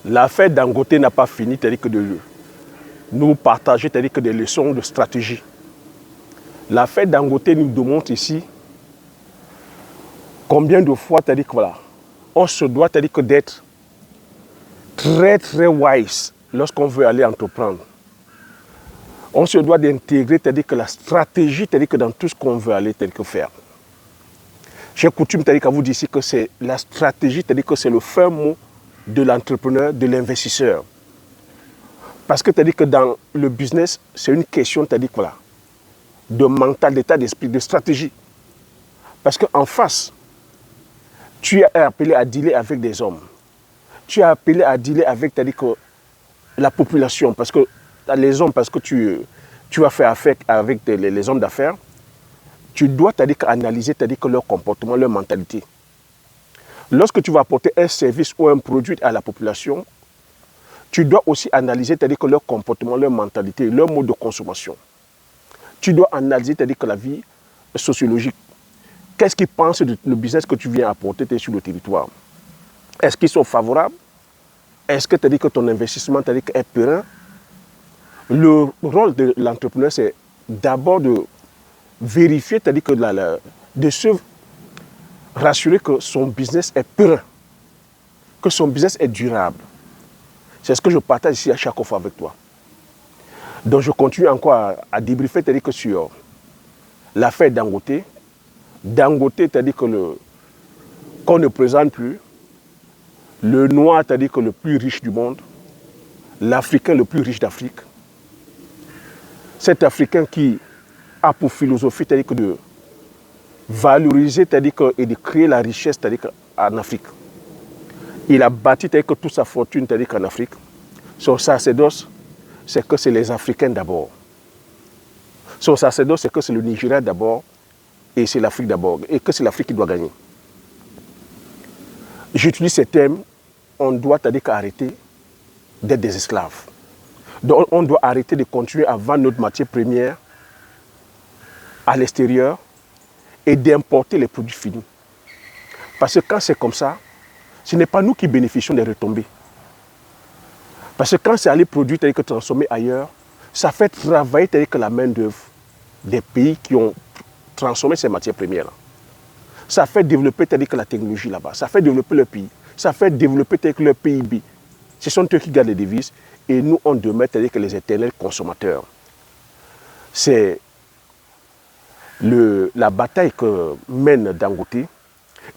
L'affaire Dangote n'a pas fini, c'est-à-dire que de nous partager, c'est-à-dire que des leçons de stratégie. L'affaire Dangote nous démontre ici combien de fois, c'est-à-dire que voilà, on se doit, c'est-à-dire que d'être très très wise lorsqu'on veut aller entreprendre. On se doit d'intégrer, c'est-à-dire que la stratégie, c'est-à-dire que dans tout ce qu'on veut aller, c'est-à-dire que faire. J'ai coutume, c'est-à-dire qu'à vous dire ici que c'est la stratégie, c'est-à-dire que c'est le fin mot de l'entrepreneur, de l'investisseur. Parce que c'est-à-dire que dans le business, c'est une question, c'est-à-dire que voilà, de mental, d'état d'esprit, de stratégie. Parce qu'en face, tu es appelé à dealer avec des hommes. Tu es appelé à dealer avec, c'est-à-dire que la population, parce que les hommes, parce que tu vas faire affaire avec les hommes d'affaires, tu dois, c'est-à-dire analyser, c'est-à-dire que leur comportement, leur mentalité. Lorsque tu vas apporter un service ou un produit à la population, tu dois aussi analyser, c'est-à-dire que leur comportement, leur mentalité, leur mode de consommation. Tu dois analyser, c'est-à-dire que la vie sociologique. Qu'est-ce qu'ils pensent du business que tu viens apporter sur le territoire? Est-ce qu'ils sont favorables? Est-ce que c'est-à-dire que ton investissement c'est-à-dire est périn? Le rôle de l'entrepreneur, c'est d'abord de vérifier, c'est-à-dire que de se rassurer que son business est périn, que son business est durable. C'est ce que je partage ici à chaque fois avec toi. Donc je continue encore à débriefer, c'est-à-dire que sur l'affaire Dangote. Dangote, c'est-à-dire que qu'on ne présente plus, le noir, c'est-à-dire que le plus riche du monde, l'Africain le plus riche d'Afrique, cet Africain qui a pour philosophie, c'est-à-dire que de valoriser, c'est-à-dire que, et de créer la richesse, c'est-à-dire qu'en Afrique. Il a bâti, c'est-à-dire que toute sa fortune, c'est-à-dire qu'en Afrique. Son sacerdoce, c'est que c'est les Africains d'abord. Son sacerdoce, c'est que c'est le Nigeria d'abord, et c'est l'Afrique d'abord, et que c'est l'Afrique qui doit gagner. J'utilise ces termes, on doit, c'est-à-dire qu'arrêter d'être des esclaves. Donc on doit arrêter de continuer à vendre notre matière première à l'extérieur et d'importer les produits finis. Parce que quand c'est comme ça, ce n'est pas nous qui bénéficions des retombées. Parce que quand c'est aller produire tel que transformer ailleurs, ça fait travailler tel que la main-d'œuvre des pays qui ont transformé ces matières premières-là. Ça fait développer tel que la technologie là-bas. Ça fait développer le pays. Ça fait développer tel que le PIB. Ce sont eux qui gardent les devises et nous, on demeure tel que les éternels consommateurs. C'est la bataille que mène Dangote. Et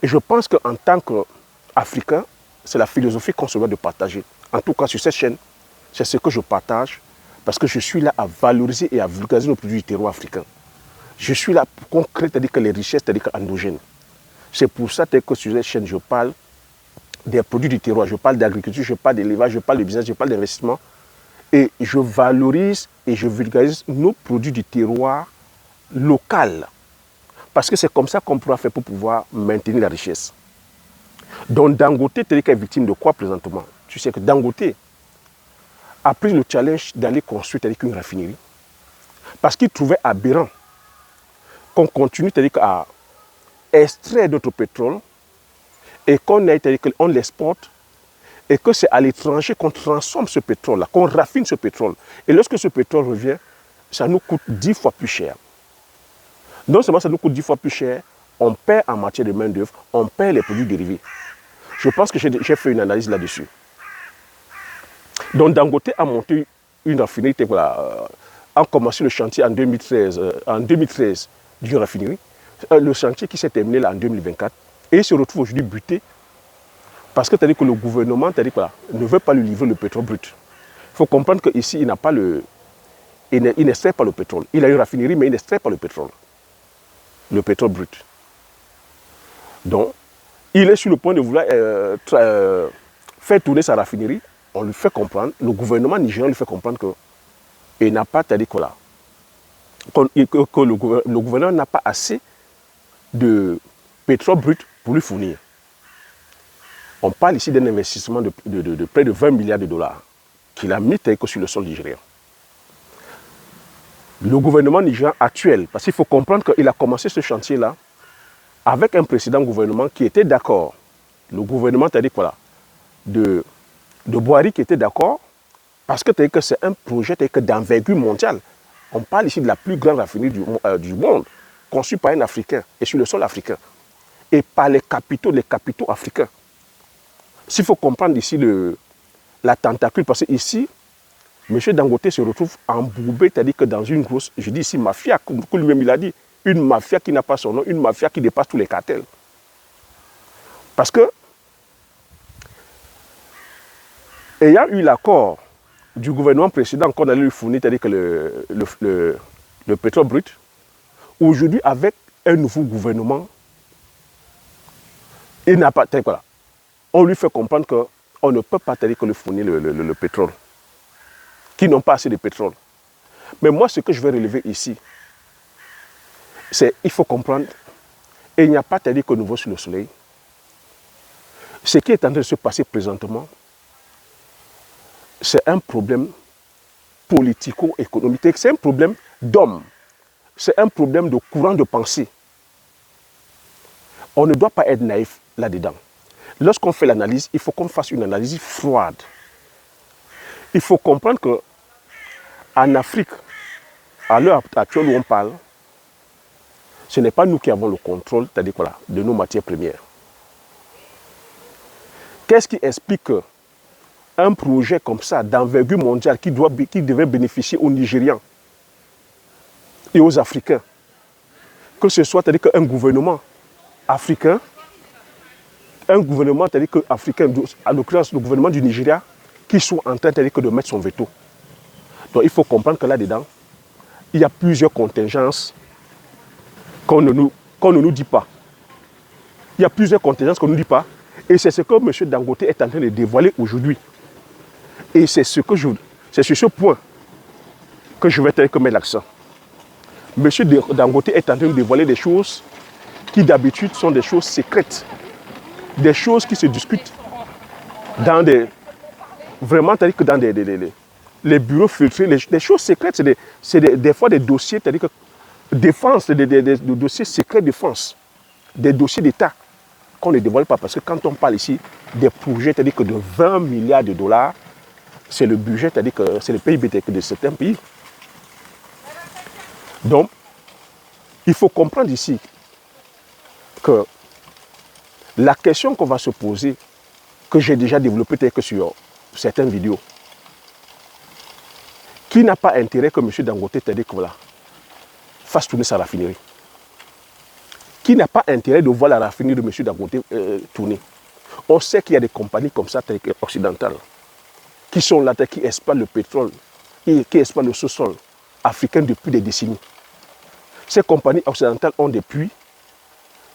je pense qu'en tant qu'Africain, c'est la philosophie qu'on se doit de partager. En tout cas, sur cette chaîne, c'est ce que je partage parce que je suis là à valoriser et à vulgariser nos produits du terroir africain. Je suis là pour qu'on crée, c'est-à-dire que les richesses, c'est-à-dire endogènes. C'est pour ça que sur cette chaîne, je parle des produits du terroir, je parle d'agriculture, je parle d'élevage, je parle de business, je parle d'investissement. Et je valorise et je vulgarise nos produits du terroir local. Parce que c'est comme ça qu'on pourra faire pour pouvoir maintenir la richesse. Donc Dangote, est victime de quoi présentement? Tu sais que Dangote a pris le challenge d'aller construire une raffinerie. Parce qu'il trouvait aberrant qu'on continue à extraire notre pétrole et qu'on l'exporte et que c'est à l'étranger qu'on transforme ce pétrole-là, qu'on raffine ce pétrole. Et lorsque ce pétrole revient, ça nous coûte 10 fois plus cher. Non seulement ça nous coûte 10 fois plus cher, on perd en matière de main-d'œuvre, on perd les produits dérivés. Je pense que j'ai fait une analyse là-dessus. Donc Dangote a monté une raffinerie, a commencé le chantier en 2013 d'une raffinerie. Le chantier qui s'est terminé là en 2024 et il se retrouve aujourd'hui buté parce que, que le gouvernement ne veut pas lui livrer le pétrole brut. Il faut comprendre qu'ici, il n'extrait pas le pétrole. Il a une raffinerie, mais il n'extrait pas le pétrole brut. Donc, il est sur le point de vouloir faire tourner sa raffinerie. On lui fait comprendre, le gouvernement nigérian lui fait comprendre qu'il n'a pas, que le gouvernement n'a pas assez de pétrole brut pour lui fournir. On parle ici d'un investissement de près de 20 milliards de dollars qu'il a mis sur le sol nigérien. Le gouvernement nigérian actuel, parce qu'il faut comprendre qu'il a commencé ce chantier-là avec un précédent gouvernement qui était d'accord. Le gouvernement, de de Boari qui était d'accord, parce que c'est un projet d'envergure mondiale. On parle ici de la plus grande raffinerie du monde, conçue par un Africain et sur le sol africain, et par les capitaux africains. S'il faut comprendre ici la tentacule, parce que ici, M. Dangote se retrouve embourbé, c'est-à-dire que dans une grosse, je dis ici mafia, comme lui-même il a dit, une mafia qui n'a pas son nom, une mafia qui dépasse tous les cartels. Parce que, ayant eu l'accord du gouvernement précédent qu'on allait lui fournir, c'est-à-dire que le pétrole brut, aujourd'hui, avec un nouveau gouvernement, il n'a pas, voilà, on lui fait comprendre qu'on ne peut pas, c'est-à-dire que lui fournir le pétrole, qui n'ont pas assez de pétrole. Mais moi, ce que je vais relever ici, c'est qu'il faut comprendre, et il n'y a pas, c'est-à-dire que nouveau sur le soleil. Ce qui est en train de se passer présentement, c'est un problème politico-économique, c'est un problème d'homme, c'est un problème de courant de pensée. On ne doit pas être naïf là-dedans. Lorsqu'on fait l'analyse, il faut qu'on fasse une analyse froide. Il faut comprendre qu'en Afrique, à l'heure actuelle où on parle, ce n'est pas nous qui avons le contrôle, c'est-à-dire voilà, de nos matières premières. Qu'est-ce qui explique qu'un projet comme ça, d'envergure mondiale, qui devait bénéficier aux Nigérians et aux Africains, que ce soit, c'est-à-dire qu'un gouvernement africain, un gouvernement, c'est-à-dire qu'africain, à l'occurrence le gouvernement du Nigeria, qui soit en train, c'est-à-dire de mettre son veto. Donc il faut comprendre que là-dedans, il y a plusieurs contingences qu'on ne nous dit pas. Il y a plusieurs contingences qu'on ne nous dit pas. Et c'est ce que M. Dangote est en train de dévoiler aujourd'hui. Et c'est sur ce point que je vais mettre l'accent. M. Dangote est en train de dévoiler des choses qui d'habitude sont des choses secrètes. Des choses qui se discutent dans vraiment, c'est-à-dire que dans les bureaux filtrés, les choses secrètes, c'est des fois des dossiers, c'est-à-dire que défense, des dossiers secrets de défense, des dossiers d'État qu'on ne dévoile pas. Parce que quand on parle ici des projets, c'est-à-dire que de 20 milliards de dollars, c'est le budget, c'est-à-dire que c'est le PIB de certains pays. Donc, il faut comprendre ici que la question qu'on va se poser, que j'ai déjà développée peut-être que sur certaines vidéos, qui n'a pas intérêt que M. Dangote, c'est-à-dire que voilà, fasse tourner sa raffinerie? Qui n'a pas intérêt de voir la raffinerie de M. Dangote tourner? On sait qu'il y a des compagnies comme ça, occidentales, qui sont là, qui exploitent le pétrole, qui exploitent le sous-sol africain depuis des décennies. Ces compagnies occidentales ont des puits.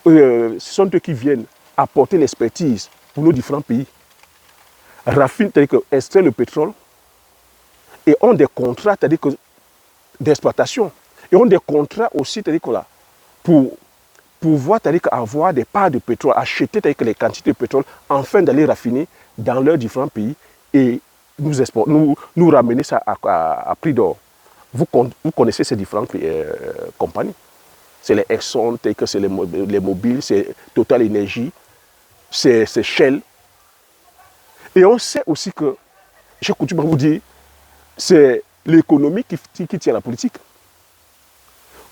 Ce sont eux qui viennent apporter l'expertise pour nos différents pays. Raffinent, c'est-à-dire extraient le pétrole et ont des contrats, c'est-à-dire d'exploitation. Et ont des contrats aussi, c'est-à-dire pour pouvoir, c'est-à-dire avoir des parts de pétrole, acheter les quantités de pétrole, afin d'aller raffiner dans leurs différents pays et nous ramener ça à prix d'or. Vous connaissez ces différentes compagnies. C'est les Exxon, c'est les Mobil, c'est Total Energy, c'est Shell. Et on sait aussi que, j'ai coutume à vous dire, c'est l'économie qui tient la politique.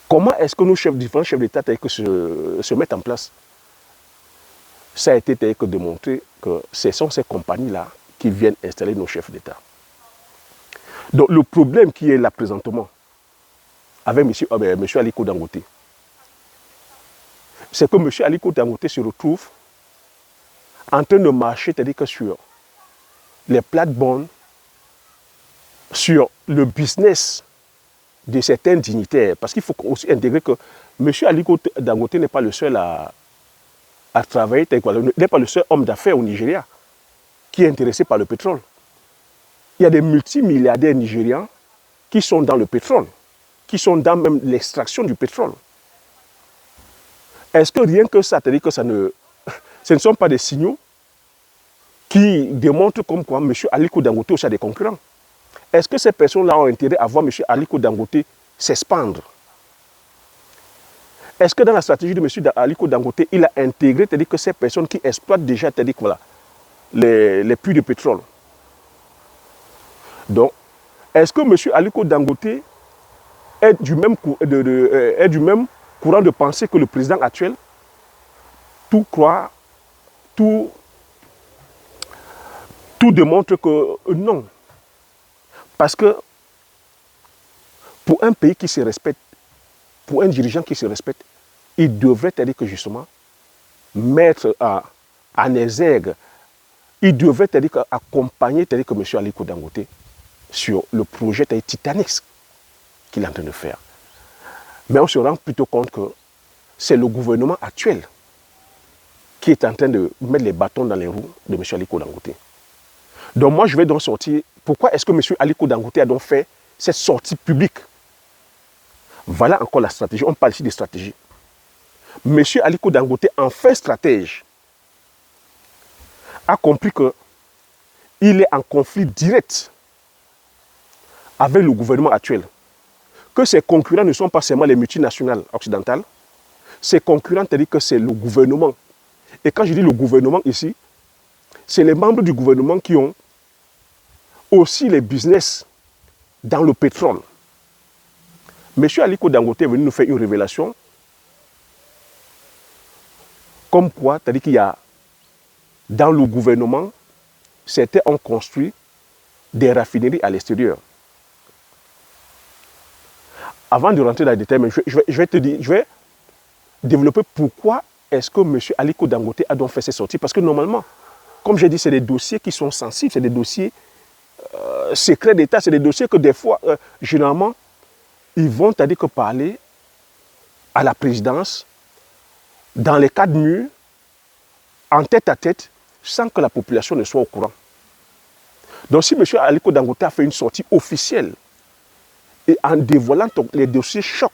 Comment est-ce que nos différents chefs d'État se mettent en place? Ça a été démontré que ce sont ces compagnies-là qui viennent installer nos chefs d'État. Donc le problème qui est là présentement avec M. Aliko Dangote, c'est que M. Aliko Dangote se retrouve en train de marcher, c'est-à-dire que sur les plates-bandes, sur le business de certains dignitaires. Parce qu'il faut aussi intégrer que M. Aliko Dangote n'est pas le seul à travailler, n'est pas le seul homme d'affaires au Nigeria qui est intéressé par le pétrole. Il y a des multimilliardaires nigérians qui sont dans le pétrole, qui sont dans même l'extraction du pétrole. Est-ce que rien que ça, c'est-à-dire que ce ne sont pas des signaux qui démontrent comme quoi M. Aliko Dangote aussi a des concurrents? Est-ce que ces personnes-là ont intérêt à voir M. Aliko Dangote s'expandre? Est-ce que dans la stratégie de M. Aliko Dangote, il a intégré, c'est-à-dire que ces personnes qui exploitent déjà, c'est-à-dire voilà, les puits de pétrole, Donc, est-ce que M. Aliko Dangote est du même courant de pensée que le président actuel? Tout croit, tout démontre que non. Parce que pour un pays qui se respecte, pour un dirigeant qui se respecte, il devrait, c'est-à-dire que justement, mettre en exergue, il devrait, c'est-à-dire accompagner, c'est-à-dire que M. Aliko Dangote sur le projet Titanic qu'il est en train de faire. Mais on se rend plutôt compte que c'est le gouvernement actuel qui est en train de mettre les bâtons dans les roues de M. Aliko Dangote. Donc moi, je vais donc sortir. Pourquoi est-ce que M. Aliko Dangote a donc fait cette sortie publique? Voilà encore la stratégie. On parle ici de stratégie. M. Aliko Dangote, en fait stratège, a compris qu'il est en conflit direct avec le gouvernement actuel. Que ses concurrents ne sont pas seulement les multinationales occidentales, ses concurrents, c'est-à-dire que c'est le gouvernement. Et quand je dis le gouvernement ici, c'est les membres du gouvernement qui ont aussi les business dans le pétrole. M. Aliko Dangote est venu nous faire une révélation comme quoi, c'est-à-dire qu'il y a dans le gouvernement, certains ont construit des raffineries à l'extérieur. Avant de rentrer dans les détails, je vais développer pourquoi est-ce que M. Aliko Dangote a donc fait ces sorties. Parce que normalement, comme j'ai dit, c'est des dossiers qui sont sensibles, c'est des dossiers secrets d'État, c'est des dossiers que des fois, généralement, ils vont, c'est-à-dire que parler à la présidence, dans les cas de murs, en tête à tête, sans que la population ne soit au courant. Donc si M. Aliko Dangote a fait une sortie officielle et en dévoilant les dossiers chocs,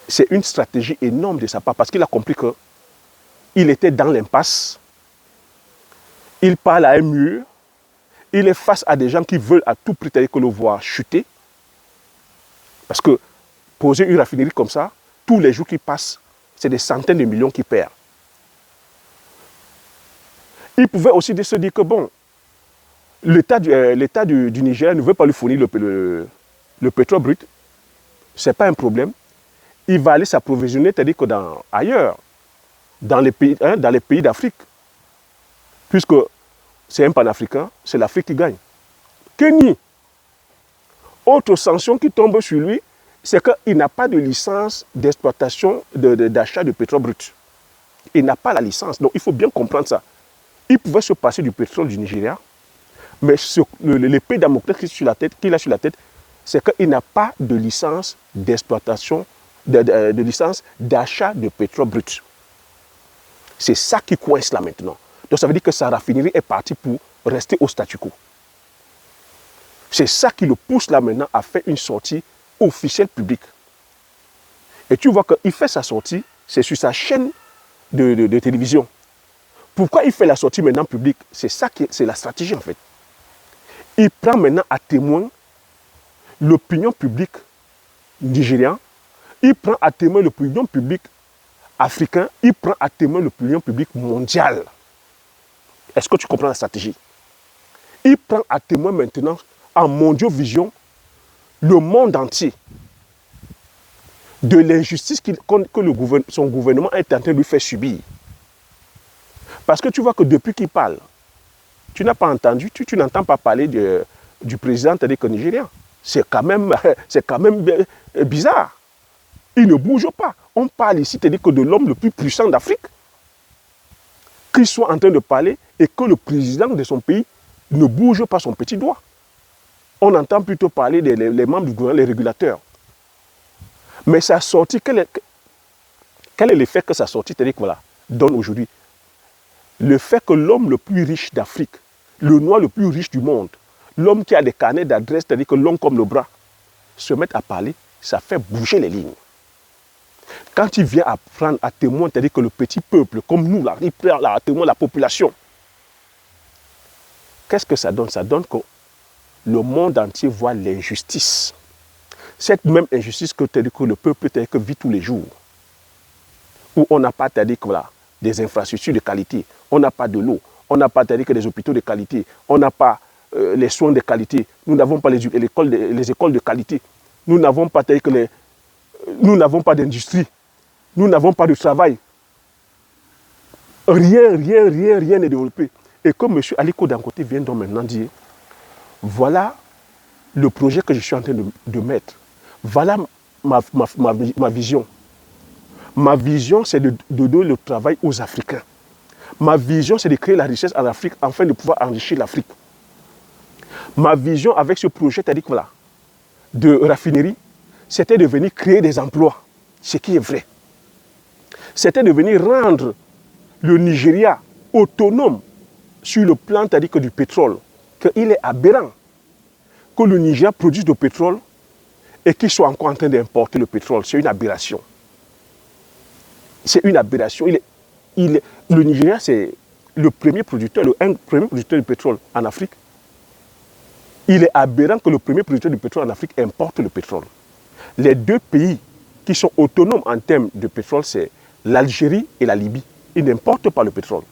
c'est une stratégie énorme de sa part parce qu'il a compris qu'il était dans l'impasse, il parle à un mur, il est face à des gens qui veulent à tout prix que le voir chuter. Parce que poser une raffinerie comme ça, tous les jours qui passent, c'est des centaines de millions qui perdent. Il pouvait aussi se dire que bon, l'État du Niger ne veut pas lui fournir le pétrole brut. Ce n'est pas un problème. Il va aller s'approvisionner, c'est-à-dire que ailleurs, dans les pays d'Afrique. Puisque c'est un panafricain, c'est l'Afrique qui gagne. Kenya, autre sanction qui tombe sur lui, c'est qu'il n'a pas de licence d'exploitation, d'achat de pétrole brut. Il n'a pas la licence. Donc il faut bien comprendre ça. Il pouvait se passer du pétrole du Nigeria, mais l'épée Damoclès qu'il a sur la tête, c'est qu'il n'a pas de licence d'exploitation, de licence d'achat de pétrole brut. C'est ça qui coince là maintenant. Donc ça veut dire que sa raffinerie est partie pour rester au statu quo. C'est ça qui le pousse là maintenant à faire une sortie officielle publique. Et tu vois qu'il fait sa sortie, c'est sur sa chaîne de télévision. Pourquoi il fait la sortie maintenant publique? C'est ça c'est la stratégie en fait. Il prend maintenant à témoin l'opinion publique nigériane, il prend à témoin l'opinion publique africaine, il prend à témoin l'opinion publique mondiale. Est-ce que tu comprends la stratégie? Il prend à témoin maintenant en mondiovision le monde entier de l'injustice que son gouvernement est en train de lui faire subir. Parce que tu vois que depuis qu'il parle, tu n'as pas entendu, tu n'entends pas parler du président nigérien. C'est quand même bizarre. Il ne bouge pas. On parle ici, c'est-à-dire que de l'homme le plus puissant d'Afrique, qu'il soit en train de parler et que le président de son pays ne bouge pas son petit doigt. On entend plutôt parler des membres du gouvernement, les régulateurs. Mais sa sortie, quel est l'effet que sa sortie, c'est-à-dire que voilà, donne aujourd'hui? Le fait que l'homme le plus riche d'Afrique, le noir le plus riche du monde, l'homme qui a des carnets d'adresse, c'est-à-dire que l'homme comme le bras, se met à parler, ça fait bouger les lignes. Quand il vient à prendre à témoin, c'est-à-dire que le petit peuple, comme nous, là, il prend à témoin la population, qu'est-ce que ça donne? Ça donne que le monde entier voit l'injustice. Cette même injustice que le peuple vit tous les jours. Où on n'a pas, c'est-à-dire que voilà, des infrastructures de qualité, on n'a pas de l'eau, on n'a pas, c'est-à-dire que des hôpitaux de qualité, on n'a pas les soins de qualité, nous n'avons pas les écoles de qualité, nous n'avons pas, nous n'avons pas d'industrie, nous n'avons pas de travail. Rien n'est développé. Et comme M. Aliko Dangote vient donc maintenant dire, voilà le projet que je suis en train de mettre. Voilà ma vision. Ma vision, c'est de donner le travail aux Africains. Ma vision, c'est de créer la richesse en Afrique afin de pouvoir enrichir l'Afrique. Ma vision avec ce projet, c'est-à-dire voilà, de raffinerie, c'était de venir créer des emplois, ce qui est vrai. C'était de venir rendre le Nigeria autonome sur le plan, c'est-à-dire que du pétrole, qu'il est aberrant que le Nigeria produise du pétrole et qu'il soit encore en train d'importer le pétrole. C'est une aberration. C'est une aberration. Le Nigeria, c'est le premier producteur, premier producteur de pétrole en Afrique. Il est aberrant que le premier producteur de pétrole en Afrique importe le pétrole. Les deux pays qui sont autonomes en termes de pétrole, c'est l'Algérie et la Libye. Ils n'importent pas le pétrole.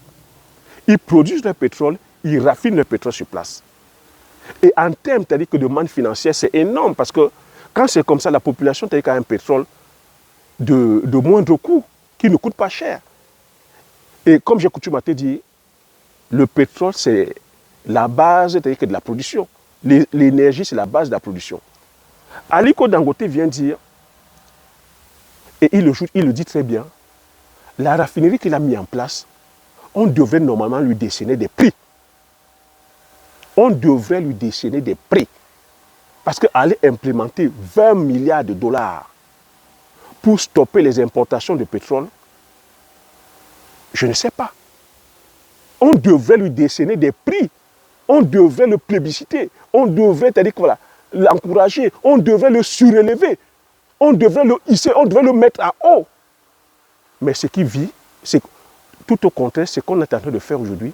Ils produisent le pétrole, ils raffinent le pétrole sur place. Et en termes, c'est-à-dire que de demande financière, c'est énorme parce que quand c'est comme ça, la population, c'est-à-dire qu'il y a un pétrole de moindre coût, qui ne coûte pas cher. Et comme j'ai coutume à te dire, le pétrole, c'est la base, c'est-à-dire que de la production. L'énergie, c'est la base de la production. Aliko Dangote vient dire, et il le dit très bien, la raffinerie qu'il a mis en place, on devait normalement lui décerner des prix. On devrait lui décerner des prix. Parce qu'aller implémenter 20 milliards de dollars pour stopper les importations de pétrole, je ne sais pas. On devrait lui décerner des prix. On devrait le plébisciter. On devrait, c'est-à-dire que voilà, l'encourager. On devrait le surélever. On devrait le hisser. On devrait le mettre à haut. Mais ce qui vit, c'est tout au contraire, ce qu'on est en train de faire aujourd'hui,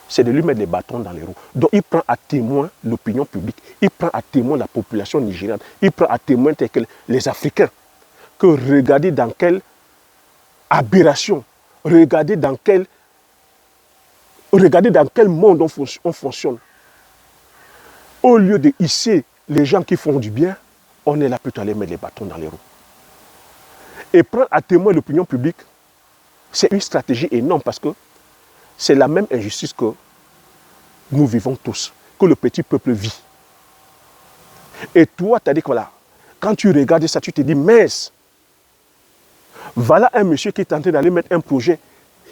c'est de lui mettre les bâtons dans les roues. Donc il prend à témoin l'opinion publique, il prend à témoin la population nigériane, il prend à témoin les Africains, que regardez dans quelle aberration, regardez dans quel monde on fonctionne. Au lieu de hisser les gens qui font du bien, on est là plutôt à les mettre les bâtons dans les roues. Et prendre à témoin l'opinion publique, c'est une stratégie énorme parce que c'est la même injustice que nous vivons tous, que le petit peuple vit. Et toi, tu as dit que voilà, quand tu regardes ça, tu te dis, mince, voilà un monsieur qui est en train d'aller mettre un projet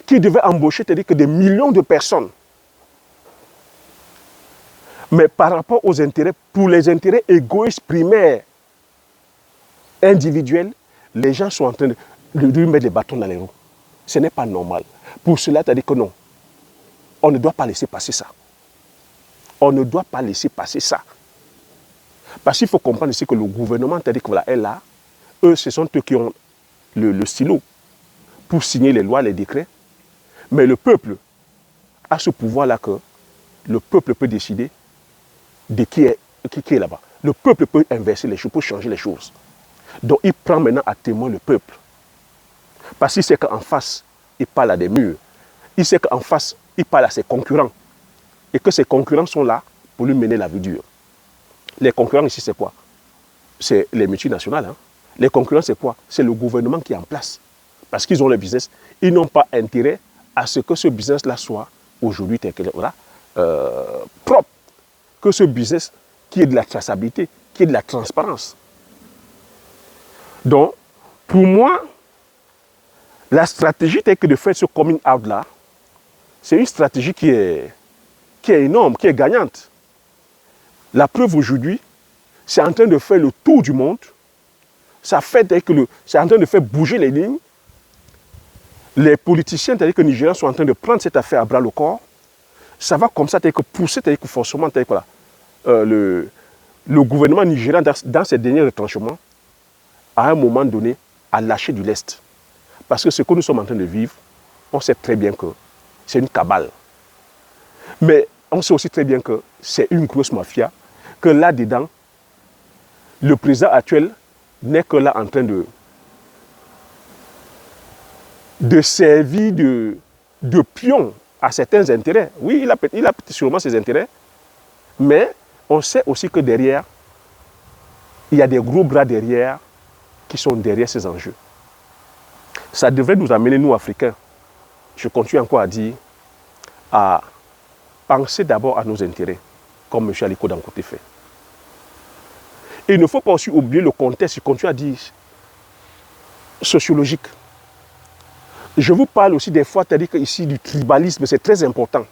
qui devait embaucher, c'est-à-dire que des millions de personnes. Mais par rapport aux intérêts, pour les intérêts égoïstes primaires, individuels, les gens sont en train de lui mettre les bâtons dans les roues. Ce n'est pas normal. Pour cela, tu as dit que non. On ne doit pas laisser passer ça. On ne doit pas laisser passer ça. Parce qu'il faut comprendre ici que le gouvernement, c'est-à-dire que voilà, est là. Eux, ce sont eux qui ont le stylo pour signer les lois, les décrets. Mais le peuple a ce pouvoir-là que le peuple peut décider de qui est là-bas. Le peuple peut inverser les choses, peut changer les choses. Donc il prend maintenant à témoin le peuple. Parce qu'il sait qu'en face, il parle à des murs. Il sait qu'en face, il parle à ses concurrents. Et que ses concurrents sont là pour lui mener la vie dure. Les concurrents ici, c'est quoi? C'est les multinationales. Hein? Les concurrents, c'est quoi? C'est le gouvernement qui est en place. Parce qu'ils ont le business. Ils n'ont pas intérêt à ce que ce business-là soit aujourd'hui voilà, propre. Que ce business, qui ait de la traçabilité, qui ait de la transparence. Donc, pour moi, la stratégie telle que de faire ce coming out-là, c'est une stratégie qui est énorme, qui est gagnante. La preuve aujourd'hui, c'est en train de faire le tour du monde. C'est en train de faire bouger les lignes. Les politiciens, c'est-à-dire que les Nigériens sont en train de prendre cette affaire à bras le corps. Ça va comme ça, c'est-à-dire que pousser, c'est-à-dire que forcément, c'est-à-dire que voilà, le gouvernement nigérien, dans ses derniers retranchements, à un moment donné, a lâché du lest. Parce que ce que nous sommes en train de vivre, on sait très bien que c'est une cabale. Mais on sait aussi très bien que c'est une grosse mafia, que là-dedans, le président actuel n'est que là en train de servir de pion à certains intérêts. Oui, il a sûrement ses intérêts, Mais on sait aussi que derrière, il y a des gros bras derrière qui sont derrière ces enjeux. Ça devrait nous amener, nous, Africains, je continue encore à dire, à penser d'abord à nos intérêts, comme M. Aliko Dangote fait. Et il ne faut pas aussi oublier le contexte, je continue à dire, sociologique. Je vous parle aussi des fois, c'est-à-dire qu'ici, du tribalisme, c'est très important.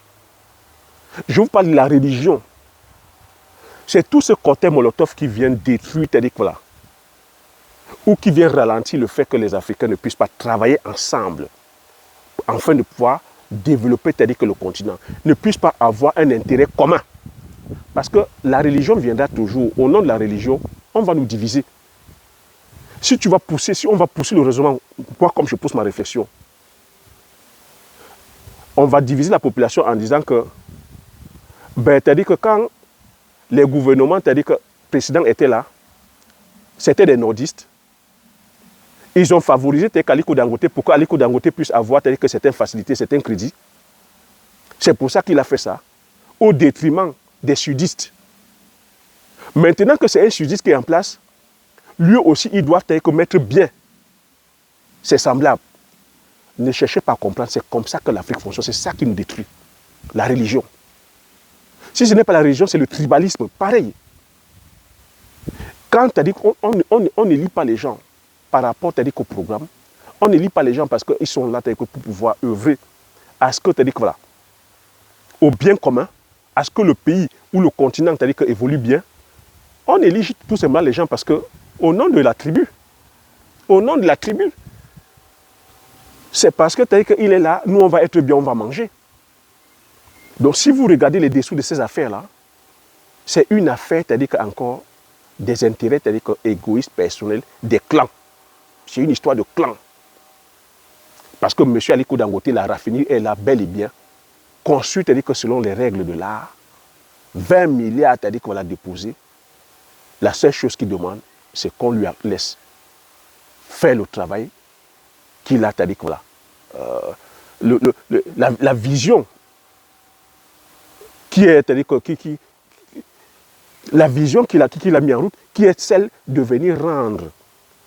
Je vous parle de la religion. C'est tout ce côté Molotov qui vient détruire, c'est-à-dire voilà, ou qui vient ralentir le fait que les Africains ne puissent pas travailler ensemble afin de pouvoir développer, c'est-à-dire que le continent ne puisse pas avoir un intérêt commun. Parce que la religion viendra toujours. Au nom de la religion, on va nous diviser. Si on va pousser le raisonnement, moi comme je pousse ma réflexion, on va diviser la population en disant que, c'est-à-dire que quand les gouvernements, c'est-à-dire que le président était là, c'était des nordistes. Ils ont favorisé Aliko Dangote pour qu'Aliko Dangote puisse avoir que certaines facilités, certains crédits. C'est pour ça qu'il a fait ça, au détriment des sudistes. Maintenant que c'est un sudiste qui est en place, lui aussi, il doit mettre bien ses semblables. Ne cherchez pas à comprendre, c'est comme ça que l'Afrique fonctionne, c'est ça qui nous détruit. La religion. Si ce n'est pas la religion, c'est le tribalisme, pareil. Quand tu as dit qu'on n'élit pas les gens par rapport au programme, on n'élit pas les gens parce qu'ils sont là pour pouvoir œuvrer à ce que tu as dit que voilà, au bien commun, à ce que le pays ou le continent évolue bien, on élit tout simplement les gens parce que, au nom de la tribu, c'est parce que tu as dit qu'il est là, nous on va être bien, on va manger. Donc si vous regardez les dessous de ces affaires-là, c'est une affaire, c'est-à-dire encore des intérêts, c'est-à-dire égoïstes, personnels, des clans. C'est une histoire de clans. Parce que M. Aliko Dangote, la raffinerie, est là bel et bien construite, c'est-à-dire que selon les règles de l'art, 20 milliards, c'est-à-dire qu'on l'a déposé. La seule chose qu'il demande, c'est qu'on lui laisse faire le travail qu'il a, c'est-à-dire que voilà, la vision qui est, c'est-à-dire la vision qu'il a mis en route, qui est celle de venir rendre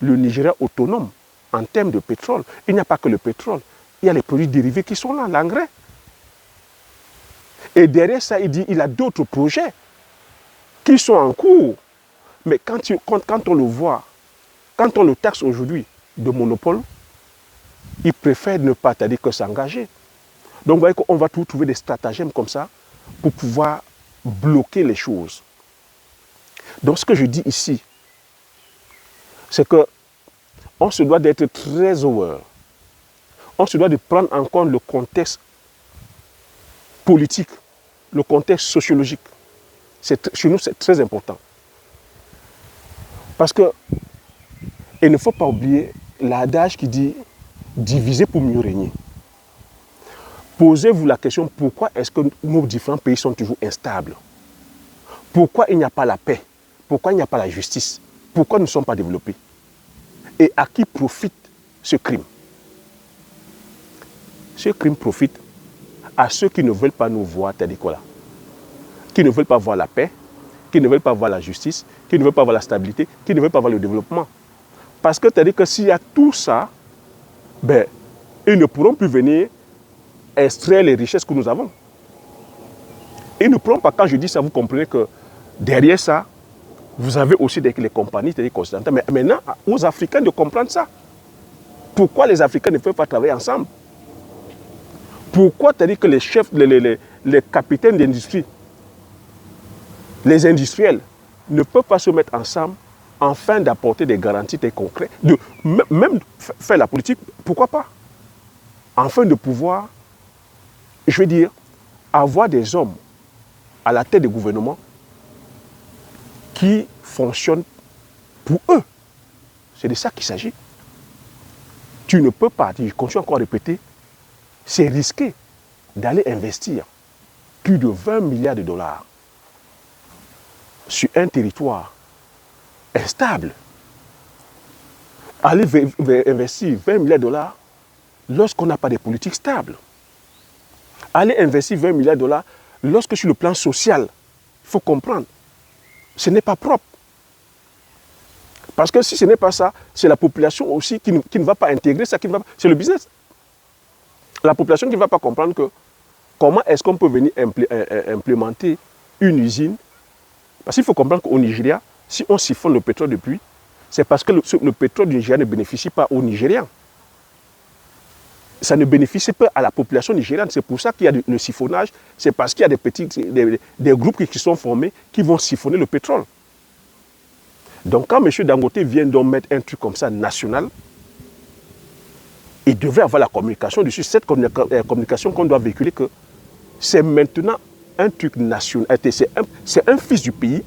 le Nigeria autonome en termes de pétrole. Il n'y a pas que le pétrole, il y a les produits dérivés qui sont là, l'engrais. Et derrière ça, il dit il a d'autres projets qui sont en cours. Mais quand on le voit, quand on le taxe aujourd'hui de monopole, il préfère ne pas dire que s'engager. Donc vous voyez qu'on va trouver des stratagèmes comme ça pour pouvoir bloquer les choses. Donc ce que je dis ici, c'est que on se doit d'être très aware. On se doit de prendre en compte le contexte politique, le contexte sociologique. Chez nous, c'est très important. Parce que, il ne faut pas oublier l'adage qui dit « diviser pour mieux régner ». Posez-vous la question, pourquoi est-ce que nos différents pays sont toujours instables? Pourquoi il n'y a pas la paix? Pourquoi il n'y a pas la justice? Pourquoi nous ne sommes pas développés? Et à qui profite ce crime? Ce crime profite à ceux qui ne veulent pas nous voir, c'est-à-dire quoi là? Qui ne veulent pas voir la paix, qui ne veulent pas voir la justice, qui ne veulent pas voir la stabilité, qui ne veulent pas voir le développement. Parce que c'est-à-dire que s'il y a tout ça, ben, ils ne pourront plus venir extraire les richesses que nous avons. Ils ne pourront pas, quand je dis ça, vous comprenez que derrière ça, vous avez aussi les compagnies, c'est-à-dire occidentales. Mais maintenant, aux Africains de comprendre ça. Pourquoi les Africains ne peuvent pas travailler ensemble? Pourquoi c'est-à-dire que les chefs, les capitaines d'industrie, les industriels, ne peuvent pas se mettre ensemble afin d'apporter des garanties très concrètes, de même faire la politique, pourquoi pas? Afin de pouvoir, je veux dire, avoir des hommes à la tête du gouvernement qui fonctionnent pour eux. C'est de ça qu'il s'agit. Tu ne peux pas, je continue encore à répéter, c'est risqué d'aller investir plus de 20 milliards de dollars sur un territoire instable. Aller investir 20 milliards de dollars lorsqu'on n'a pas de politique stable. Aller investir 20 milliards de dollars lorsque sur le plan social, Il faut comprendre. Ce n'est pas propre. Parce que si ce n'est pas ça, c'est la population aussi qui ne va pas intégrer ça, c'est le business. La population qui ne va pas comprendre que comment est-ce qu'on peut venir implémenter une usine. Parce qu'il faut comprendre qu'au Nigeria, si on siphonne le pétrole de puits, c'est parce que le pétrole du Nigeria ne bénéficie pas aux Nigériens. Ça ne bénéficie pas à la population nigériane. C'est pour ça qu'il y a le siphonnage. C'est parce qu'il y a des groupes qui sont formés qui vont siphonner le pétrole. Donc quand M. Dangote vient donc mettre un truc comme ça national, il devrait avoir la communication dessus. Cette communication qu'on doit véhiculer, que c'est maintenant un truc national. C'est un fils du pays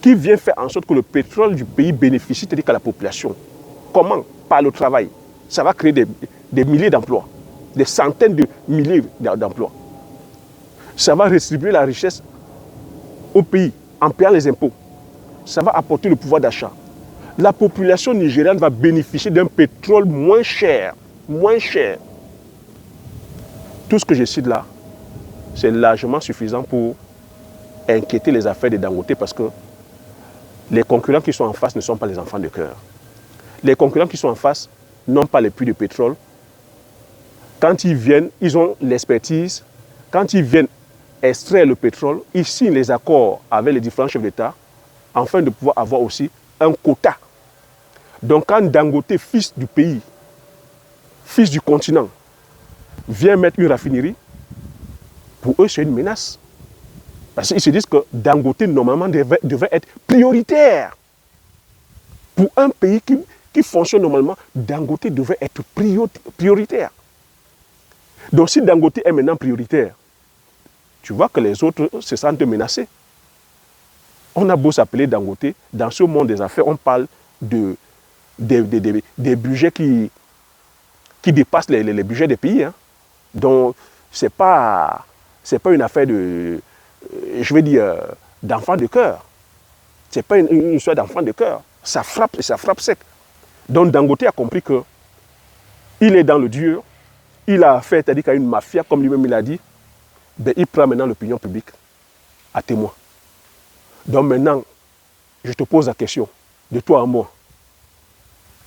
qui vient faire en sorte que le pétrole du pays bénéficie, c'est-à-dire qu'à la population. Comment? Par le travail. Ça va créer des milliers d'emplois, des centaines de milliers d'emplois. Ça va redistribuer la richesse au pays en payant les impôts. Ça va apporter le pouvoir d'achat. La population nigériane va bénéficier d'un pétrole moins cher. Moins cher. Tout ce que je cite là, c'est largement suffisant pour inquiéter les affaires de Dangote parce que les concurrents qui sont en face ne sont pas les enfants de cœur. Les concurrents qui sont en face n'ont pas les puits de pétrole. Quand ils viennent, ils ont l'expertise. Quand ils viennent extraire le pétrole, ils signent les accords avec les différents chefs d'État afin de pouvoir avoir aussi un quota. Donc quand Dangote, fils du pays, fils du continent, vient mettre une raffinerie, pour eux c'est une menace. Parce qu'ils se disent que Dangote normalement devrait être prioritaire. Pour un pays qui fonctionne normalement, Dangote devrait être prioritaire. Donc si Dangote est maintenant prioritaire, tu vois que les autres se sentent menacés. On a beau s'appeler Dangote, dans ce monde des affaires, on parle des budgets qui dépassent les budgets des pays. Hein. Donc, ce n'est pas une affaire d'enfant de cœur. Ce n'est pas une histoire d'enfant de cœur. Ça frappe et ça frappe sec. Donc, Dangote a compris qu'il est dans le dur. Il a affaire, c'est-à-dire qu'à une mafia, comme lui-même il a dit. Ben, il prend maintenant l'opinion publique à témoin. Donc maintenant, je te pose la question, de toi à moi.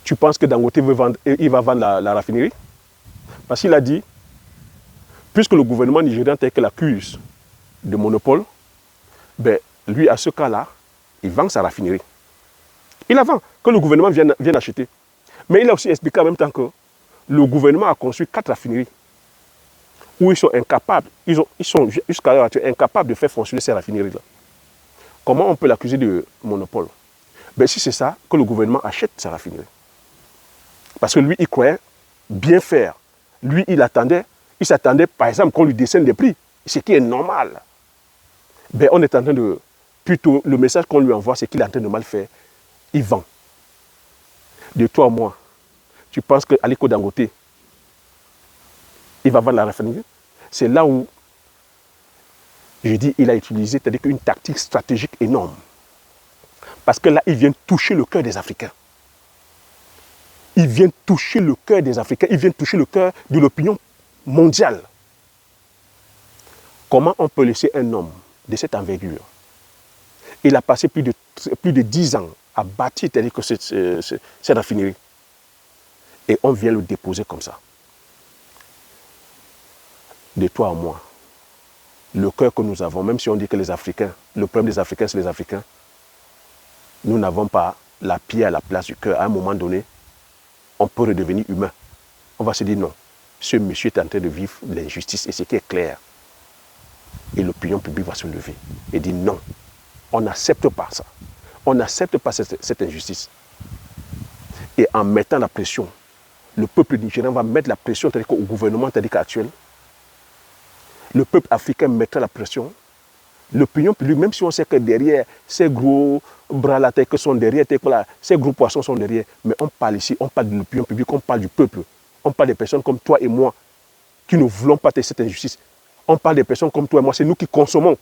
Tu penses que Dangote va vendre la raffinerie? Parce qu'il a dit, puisque le gouvernement nigérien tel que l'accuse de monopole, ben, lui, à ce cas-là, il vend sa raffinerie. Il la vend, que le gouvernement vienne acheter. Mais il a aussi expliqué en même temps que le gouvernement a construit 4 raffineries où ils sont incapables, ils sont jusqu'à l'heure actuelle incapables de faire fonctionner ces raffineries-là. Comment on peut l'accuser de monopole? Ben, si c'est ça, que le gouvernement achète sa raffinerie. Parce que lui, il croyait bien faire. Lui, il s'attendait, par exemple, qu'on lui dessine des prix, ce qui est normal. Ben, on est en train de... Plutôt, le message qu'on lui envoie, c'est qu'il est en train de mal faire. Il vend. De toi à moi, tu penses qu'Aliko Dangote, il va vendre la raffinerie? C'est là où je dis il a utilisé, c'est-à-dire une tactique stratégique énorme. Parce que là, il vient toucher le cœur des Africains. Il vient toucher le cœur des Africains. Il vient toucher le cœur de l'opinion mondiale. Comment on peut laisser un homme de cette envergure? Il a passé plus de 10 ans à bâtir, c'est-à-dire que cette raffinerie. Et on vient le déposer comme ça. De toi à moi. Le cœur que nous avons, même si on dit que les Africains, le problème des Africains, c'est les Africains, nous n'avons pas la pierre à la place du cœur. À un moment donné, on peut redevenir humain. On va se dire non, ce monsieur est en train de vivre l'injustice et ce qui est clair. Et l'opinion publique va se lever et dire non, on n'accepte pas ça. On n'accepte pas cette injustice. Et en mettant la pression, le peuple nigérien va mettre la pression au gouvernement actuel. Le peuple africain mettra la pression. L'opinion publique, même si on sait que derrière, ces gros bras là, que sont derrière, ces gros poissons sont derrière, mais on parle ici, on parle de l'opinion publique, on parle du peuple. On parle des personnes comme toi et moi qui ne voulons pas de cette injustice. On parle des personnes comme toi et moi, c'est nous qui consommons.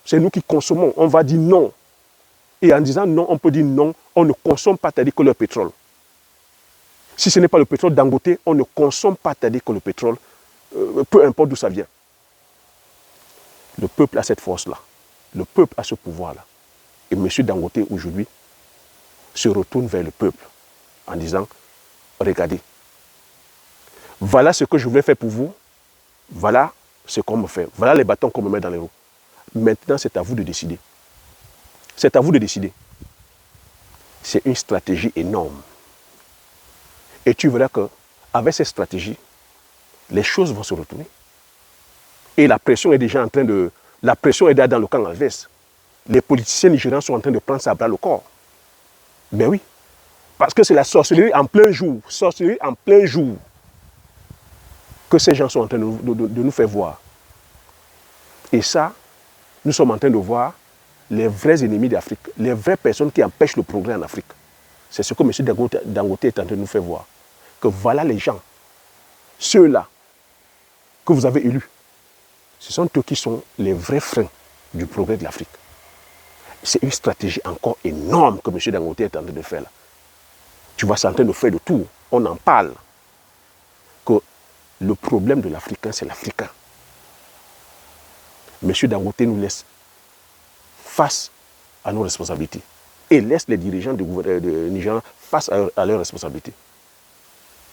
C'est nous qui consommons. On va dire non. Et en disant non, on peut dire non, on ne consomme pas, c'est-à-dire que le pétrole. Si ce n'est pas le pétrole Dangote, on ne consomme pas, c'est-à-dire que le pétrole, peu importe d'où ça vient. Le peuple a cette force-là. Le peuple a ce pouvoir-là. Et M. Dangote, aujourd'hui, se retourne vers le peuple en disant, regardez, voilà ce que je voulais faire pour vous, voilà ce qu'on me fait, voilà les bâtons qu'on me met dans les roues. Maintenant, c'est à vous de décider. C'est à vous de décider. C'est une stratégie énorme. Et tu verras qu'avec cette stratégie, les choses vont se retourner. Et la pression est déjà en train de... La pression est déjà dans le camp adverse. Les politiciens nigérians sont en train de prendre ça à bras le corps. Ben oui. Parce que c'est la sorcellerie en plein jour. Sorcellerie en plein jour. Que ces gens sont en train de nous faire voir. Et ça, nous sommes en train de voir les vrais ennemis d'Afrique. Les vraies personnes qui empêchent le progrès en Afrique. C'est ce que M. Dangote est en train de nous faire voir. Que voilà les gens. Ceux-là que vous avez élus. Ce sont eux qui sont les vrais freins du progrès de l'Afrique. C'est une stratégie encore énorme que M. Dangote est en train de faire là. Tu vois, c'est en train de faire le tour. On en parle. Que le problème de l'Africain, c'est l'Africain. M. Dangote nous laisse face à nos responsabilités. Et laisse les dirigeants de Nigeria face à leurs responsabilités.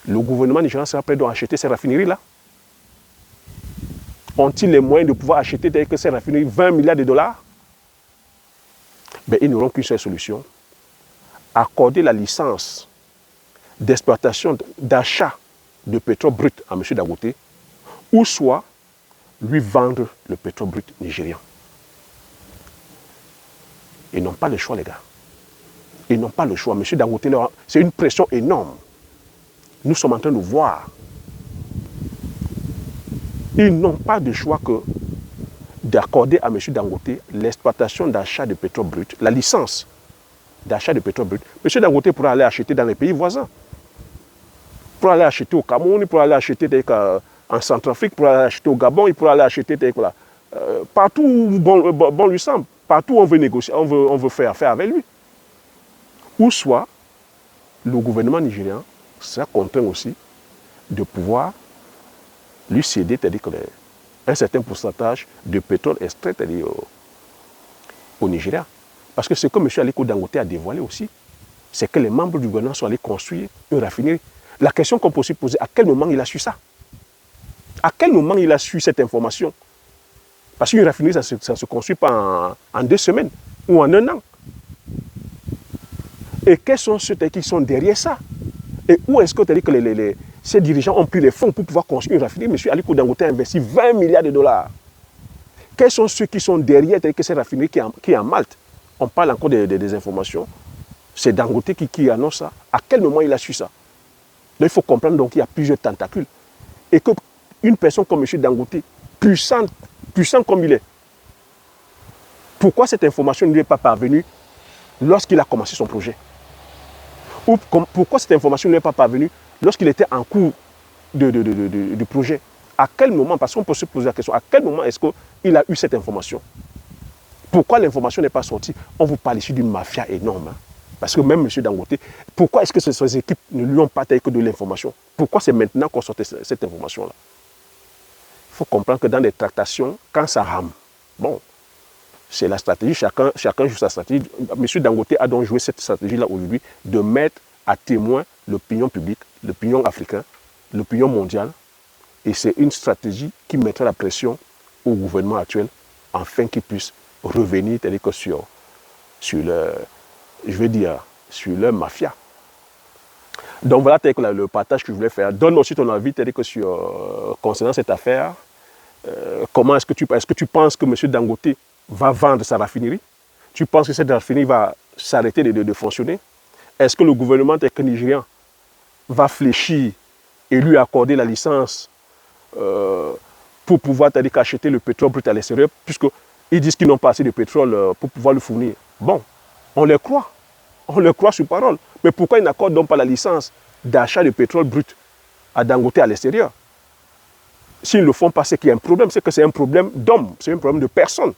Le gouvernement nigérian sera prêt à acheter ces raffineries-là. Ont-ils les moyens de pouvoir acheter que ces raffineries 20 milliards de dollars? Ben, ils n'auront qu'une seule solution. Accorder la licence d'exploitation, d'achat de pétrole brut à M. Dangote, ou soit lui vendre le pétrole brut nigérian. Ils n'ont pas le choix, les gars. Ils n'ont pas le choix. M. Dangote, c'est une pression énorme. Nous sommes en train de voir. Ils n'ont pas de choix que d'accorder à M. Dangote l'exploitation d'achat de pétrole brut, la licence d'achat de pétrole brut. M. Dangote pourra aller acheter dans les pays voisins. Il pourra aller acheter au Cameroun, il pourra aller acheter en Centrafrique, il pourra aller acheter au Gabon, il pourra aller acheter partout où bon lui semble, partout où on veut négocier, on veut faire affaire avec lui. Ou soit, le gouvernement nigérian sera contraint aussi de pouvoir lui céder, c'est-à-dire un certain pourcentage de pétrole extrait au Nigeria. Parce que ce que M. Aliko Dangote a dévoilé aussi, c'est que les membres du gouvernement sont allés construire une raffinerie. La question qu'on peut aussi poser, à quel moment il a su ça? À quel moment il a su cette information? Parce qu'une raffinerie, ça ne se construit pas en 2 semaines ou en 1 an. Et quels sont ceux qui sont derrière ça? Et où est-ce que ces dirigeants ont pris les fonds pour pouvoir construire une raffinerie? M. Aliko Dangote a investi 20 milliards de dollars. Quels sont ceux qui sont derrière cette raffinerie qui est en Malte? On parle encore des informations. C'est Dangote qui annonce ça. À quel moment il a su ça? Donc, il faut comprendre qu'il y a plusieurs tentacules. Et qu'une personne comme M. Dangote, puissant comme il est, pourquoi cette information ne lui est pas parvenue lorsqu'il a commencé son projet? Ou pourquoi cette information ne lui est pas parvenue lorsqu'il était en cours du projet? À quel moment, parce qu'on peut se poser la question, à quel moment est-ce qu'il a eu cette information? Pourquoi l'information n'est pas sortie? On vous parle ici d'une mafia énorme. Hein? Parce que même M. Dangote, pourquoi est-ce que ces équipes ne lui ont pas taillé que de l'information? Pourquoi c'est maintenant qu'on sortait cette information-là? Il faut comprendre que dans les tractations, quand ça rame, bon, c'est la stratégie, chacun joue sa stratégie. M. Dangote a donc joué cette stratégie-là aujourd'hui de mettre à témoin l'opinion publique, l'opinion africaine, l'opinion mondiale. Et c'est une stratégie qui mettra la pression au gouvernement actuel afin qu'il puisse revenir sur leur mafia. Donc voilà le partage que je voulais faire. Donne aussi ton avis concernant cette affaire. Comment est-ce que tu penses que M. Dangote va vendre sa raffinerie? Tu penses que cette raffinerie va s'arrêter de fonctionner? Est-ce que le gouvernement nigérian va fléchir et lui accorder la licence pour pouvoir acheter le pétrole brut à l'extérieur, puisqu'ils disent qu'ils n'ont pas assez de pétrole pour pouvoir le fournir? Bon, on les croit sur parole. Mais pourquoi ils n'accordent donc pas la licence d'achat de pétrole brut à Dangote à l'extérieur? S'ils ne le font pas, c'est qu'il y a un problème. C'est que c'est un problème d'homme, c'est un problème de personne.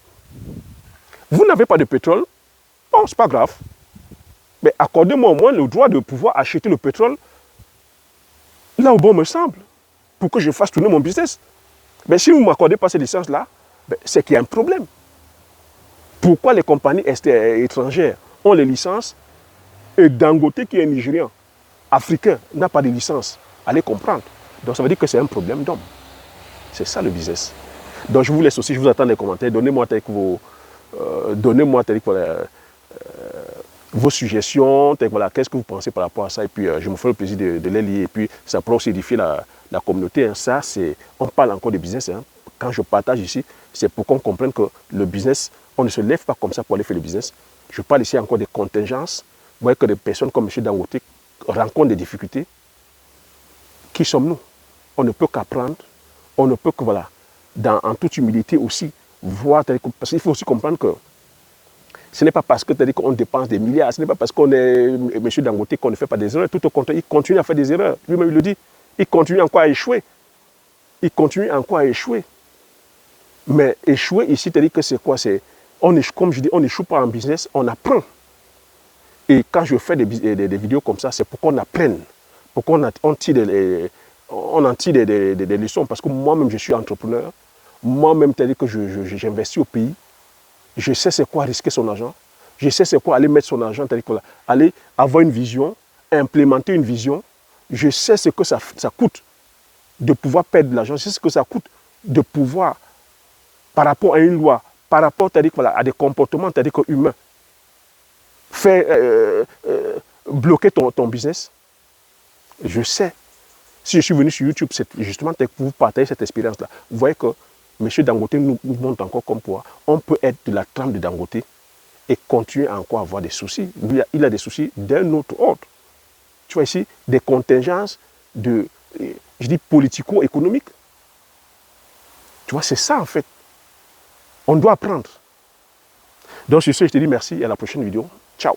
Vous n'avez pas de pétrole? Bon, c'est pas grave. Mais accordez-moi au moins le droit de pouvoir acheter le pétrole là où bon me semble, pour que je fasse tourner mon business. Mais si vous ne m'accordez pas cette licence-là, c'est qu'il y a un problème. Pourquoi les compagnies étrangères ont les licences et Dangote, qui est nigérian, africain, n'a pas de licence? Allez comprendre. Donc ça veut dire que c'est un problème d'homme. C'est ça le business. Donc je vous laisse aussi, je vous attends les commentaires. Donnez-moi vos suggestions, voilà, qu'est-ce que vous pensez par rapport à ça. Et puis je me ferai le plaisir de les lire. Et puis ça pourra aussi édifier la communauté. Hein. Ça, on parle encore de business. Hein. Quand je partage ici, c'est pour qu'on comprenne que le business, on ne se lève pas comme ça pour aller faire le business. Je parle ici encore des contingences. Vous voyez que des personnes comme M. Dangote rencontrent des difficultés. Qui sommes-nous? On ne peut qu'apprendre. On ne peut que, voilà, en toute humilité aussi, voir. Parce qu'il faut aussi comprendre que ce n'est pas parce qu'on dépense des milliards, ce n'est pas parce qu'on est M. Dangote qu'on ne fait pas des erreurs. Tout au contraire, il continue à faire des erreurs. Lui-même, il le dit. Il continue encore à échouer. Il continue encore à échouer. Mais échouer ici, c'est-à-dire que c'est quoi? Comme je dis, on n'échoue pas en business, on apprend. Et quand je fais des vidéos comme ça, c'est pour qu'on apprenne, pour qu'on en tire des leçons. Parce que moi-même, je suis entrepreneur. Moi-même, c'est-à-dire que j'investis au pays. Je sais c'est quoi risquer son argent. Je sais c'est quoi aller mettre son argent, c'est-à-dire aller avoir une vision, implémenter une vision. Je sais ce que ça coûte de pouvoir perdre de l'argent. Je sais ce que ça coûte de pouvoir, par rapport à une loi, par rapport à des comportements humains, faire bloquer ton business. Je sais. Si je suis venu sur YouTube, c'est justement pour vous partager cette expérience-là. Vous voyez que M. Dangote nous montre encore comme quoi on peut être de la trempe de Dangote et continuer à encore avoir des soucis. Lui, il a des soucis d'un autre ordre. Tu vois ici, des contingences je dis politico-économiques. Tu vois, c'est ça en fait. On doit apprendre. Donc sur ce, je te dis merci et à la prochaine vidéo. Ciao.